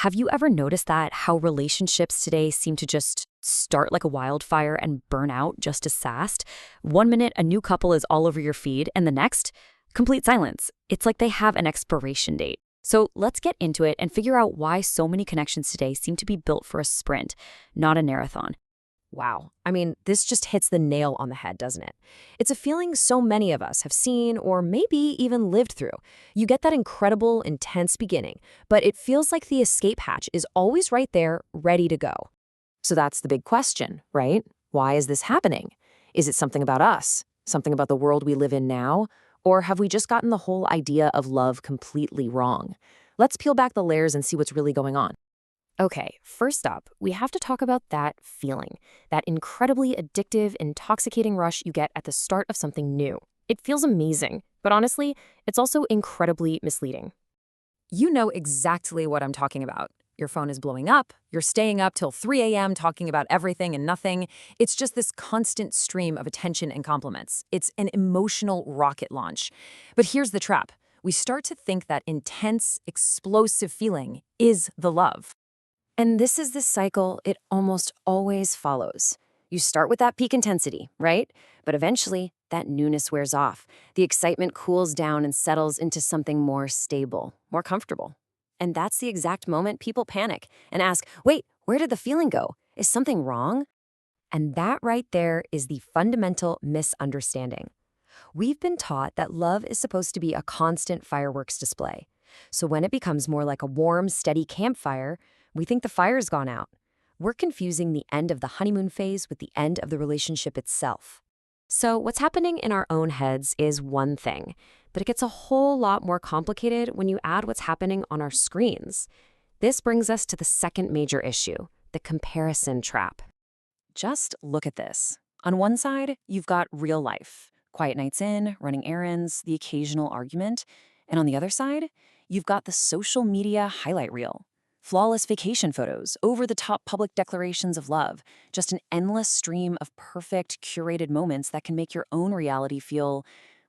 Have you ever noticed that how relationships today seem to just start like a wildfire and burn out just as fast? One minute, a new couple is all over your feed, and the next, complete silence. It's like they have an expiration date. So let's get into it and figure out why so many connections today seem to be built for a sprint, not a marathon. Wow. I mean, this just hits the nail on the head, doesn't it? It's a feeling so many of us have seen or maybe even lived through. You get that incredible, intense beginning, but it feels like the escape hatch is always right there, ready to go. So that's the big question, right? Why is this happening? Is it something about us? Something about the world we live in now? Or have we just gotten the whole idea of love completely wrong? Let's peel back the layers and see what's really going on. Okay, first up, we have to talk about that feeling, that incredibly addictive, intoxicating rush you get at the start of something new. It feels amazing, but honestly, it's also incredibly misleading. You know exactly what I'm talking about. Your phone is blowing up, you're staying up till 3 a.m. talking about everything and nothing. It's just this constant stream of attention and compliments. It's an emotional rocket launch. But here's the trap. We start to think that intense, explosive feeling is the love. And this is the cycle it almost always follows. You start with that peak intensity, right? But eventually, that newness wears off. The excitement cools down and settles into something more stable, more comfortable. And that's the exact moment people panic and ask, wait, where did the feeling go? Is something wrong? And that right there is the fundamental misunderstanding. We've been taught that love is supposed to be a constant fireworks display. So when it becomes more like a warm, steady campfire, we think the fire's gone out. We're confusing the end of the honeymoon phase with the end of the relationship itself. So what's happening in our own heads is one thing, but it gets a whole lot more complicated when you add what's happening on our screens. This brings us to the second major issue, the comparison trap. Just look at this. On one side, you've got real life, quiet nights in, running errands, the occasional argument. And on the other side, you've got the social media highlight reel. Flawless vacation photos, over-the-top public declarations of love, just an endless stream of perfect, curated moments that can make your own reality feel,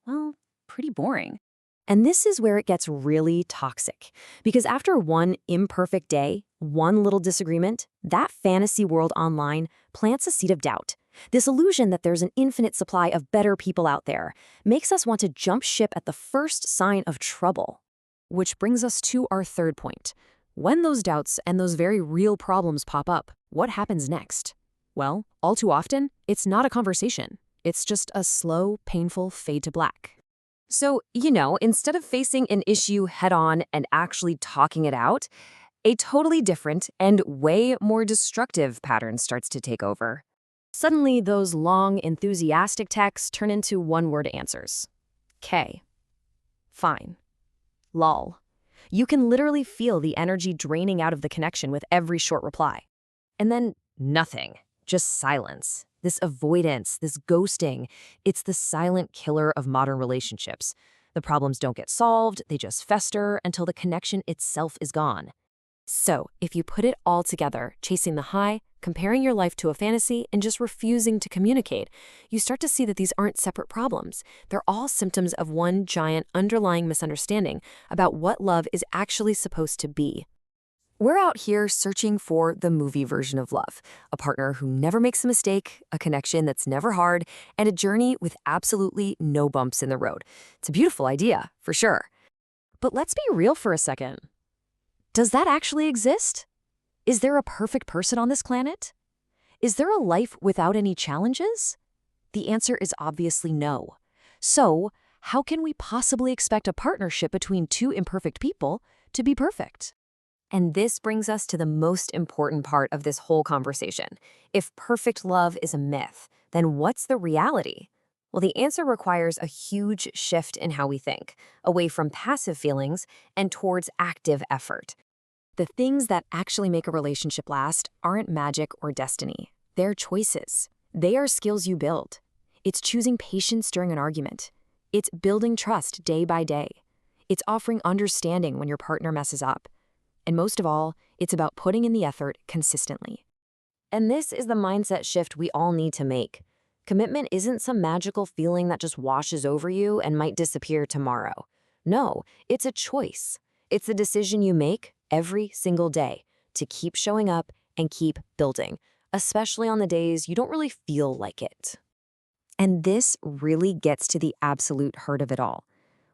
well, pretty boring. And this is where it gets really toxic, because after one imperfect day, one little disagreement, that fantasy world online plants a seed of doubt. This illusion that there's an infinite supply of better people out there makes us want to jump ship at the first sign of trouble. Which brings us to our third point. When those doubts and those very real problems pop up, what happens next? Well, all too often, it's not a conversation. It's just a slow, painful fade to black. So, instead of facing an issue head-on and actually talking it out, a totally different and way more destructive pattern starts to take over. Suddenly, those long, enthusiastic texts turn into one-word answers. K. Fine. Lol. You can literally feel the energy draining out of the connection with every short reply. And then nothing, just silence. This avoidance, this ghosting, it's the silent killer of modern relationships. The problems don't get solved, they just fester until the connection itself is gone. So, if you put it all together, chasing the high, comparing your life to a fantasy, and just refusing to communicate, you start to see that these aren't separate problems. They're all symptoms of one giant underlying misunderstanding about what love is actually supposed to be. We're out here searching for the movie version of love, a partner who never makes a mistake, a connection that's never hard, and a journey with absolutely no bumps in the road. It's a beautiful idea, for sure. But let's be real for a second. Does that actually exist? Is there a perfect person on this planet? Is there a life without any challenges? The answer is obviously no. So, how can we possibly expect a partnership between two imperfect people to be perfect? And this brings us to the most important part of this whole conversation. If perfect love is a myth, then what's the reality? Well, the answer requires a huge shift in how we think, away from passive feelings and towards active effort. The things that actually make a relationship last aren't magic or destiny. They're choices. They are skills you build. It's choosing patience during an argument. It's building trust day by day. It's offering understanding when your partner messes up. And most of all, it's about putting in the effort consistently. And this is the mindset shift we all need to make. Commitment isn't some magical feeling that just washes over you and might disappear tomorrow. No, it's a choice. It's a decision you make every single day to keep showing up and keep building, especially on the days you don't really feel like it. And this really gets to the absolute heart of it all.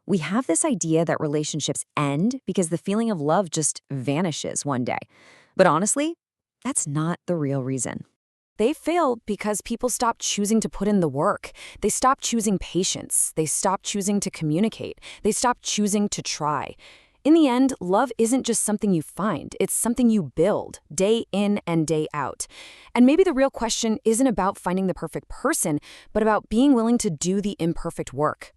We have this idea that relationships end because the feeling of love just vanishes one day. But honestly, that's not the real reason. They fail because people stop choosing to put in the work. They stop choosing patience. They stop choosing to communicate. They stop choosing to try. In the end, love isn't just something you find. It's something you build, day in and day out. And maybe the real question isn't about finding the perfect person, but about being willing to do the imperfect work.